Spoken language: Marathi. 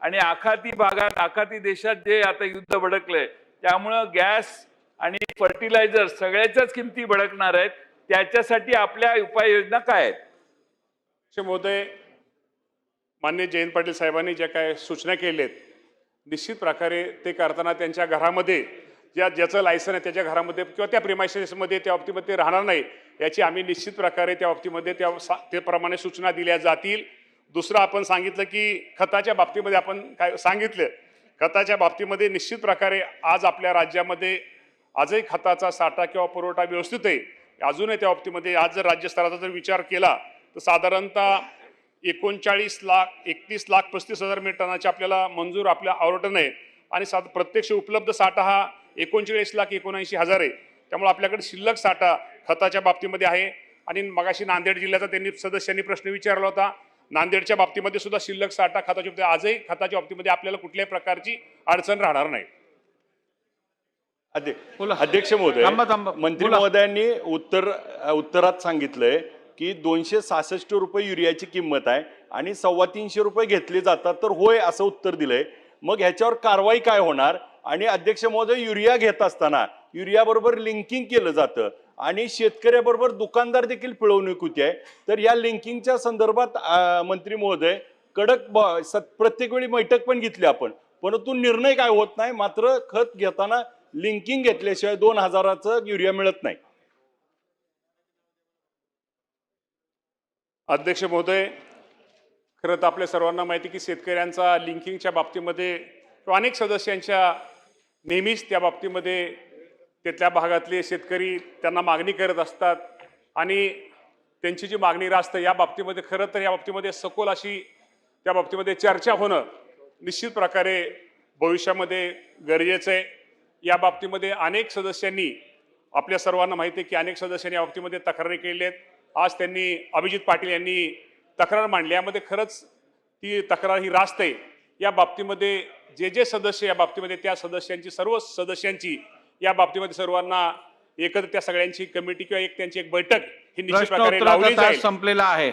आणि आखाती भागात आखाती देशात जे आता युद्ध भडकलंय त्यामुळं गॅस आणि फर्टिलायझर सगळ्याच्याच किमती भडकणार आहेत. त्याच्यासाठी आपल्या उपाययोजना काय आहेत? महोदय, माननीय जयंत पाटील साहेबांनी ज्या काय सूचना केल्या आहेत निश्चित प्रकारे ते करताना त्यांच्या घरामध्ये ज्याचं लायसन आहे त्याच्या घरामध्ये किंवा त्या प्रिमायसेसमध्ये त्या बाबतीमध्ये राहणार नाही याची आम्ही निश्चित प्रकारे त्या बाबतीमध्ये त्याप्रमाणे सूचना दिल्या जातील. दुसरं आपण सांगितलं की खताच्या बाबतीमध्ये आपण काय सांगितलं, खताच्या बाबतीमध्ये निश्चित प्रकारे आज आपल्या राज्यामध्ये आजही खताचा साठा किंवा पुरवठा व्यवस्थित आहे. अजूनही त्या बाबतीमध्ये आज जर राज्यस्तराचा जर विचार केला तर साधारणतः 31,31,35,000 मेट्रिक टनाचे आपल्याला मंजूर आपल्या आवरटन आहे आणि प्रत्यक्ष उपलब्ध साठा हा 39,79,000 आहे. त्यामुळे आपल्याकडे शिल्लक साठा खताच्या बाबतीमध्ये आहे. आणि मगाशी नांदेड जिल्ह्याचा त्यांनी सदस्यांनी प्रश्न विचारला होता. नांदेडच्या बाबतीमध्ये सुद्धा शिल्लक साठा खताच्या बाबतीत आजही खताच्या बाबतीमध्ये आपल्याला कुठल्याही प्रकारची अडचण राहणार नाही. अध्यक्ष महोदय, मंत्री महोदयांनी उत्तरात सांगितलंय की 266 रुपये युरियाची किंमत आहे आणि 325 रुपये घेतले जातात, तर होय असं उत्तर दिलंय. मग ह्याच्यावर कारवाई काय होणार? आणि अध्यक्ष महोदय, युरिया घेत असताना युरिया बरोबर लिंकिंग केलं जातं आणि शेतकऱ्याबरोबर दुकानदार देखील पिळवणूक होती आहे. तर या लिंकिंगच्या संदर्भात मंत्री महोदय कडक प्रत्येक वेळी बैठक पण घेतली आपण, परंतु निर्णय काय होत नाही. मात्र खत घेताना लिंकिंग घेतल्याशिवाय 2,000चं युरिया मिळत नाही. अध्यक्ष महोदय, खरं तर आपल्या सर्वांना माहिती की शेतकऱ्यांचा लिंकिंगच्या बाबतीमध्ये अनेक सदस्यांच्या नेहमीच त्या बाबतीमध्ये तिथल्या भागातले शेतकरी त्यांना मागणी करत असतात आणि त्यांची जी मागणी रास्त या बाबतीमध्ये खरं तर या बाबतीमध्ये सखोल अशी त्या बाबतीमध्ये चर्चा होणं निश्चित प्रकारे भविष्यामध्ये गरजेचं आहे. या बाबतीमध्ये अनेक सदस्यांनी आपल्या सर्वांना माहिती आहे की अनेक सदस्यांनी या बाबतीमध्ये तक्रारी केल्या आहेत. आज त्यांनी अभिजित पाटील यांनी तक्रार मांडली. यामध्ये खरंच ती तक्रार ही रास्त आहे. या बाबतीमध्ये जे सदस्य या बाबतीमध्ये त्या सदस्यांची सर्व सदस्यांची या बाबतीमध्ये सर्वांना एकत्र त्या सगळ्यांची कमिटी किंवा त्यांची एक बैठक ही निश्चित प्रकारे लावली जाईल. संपलेला आहे.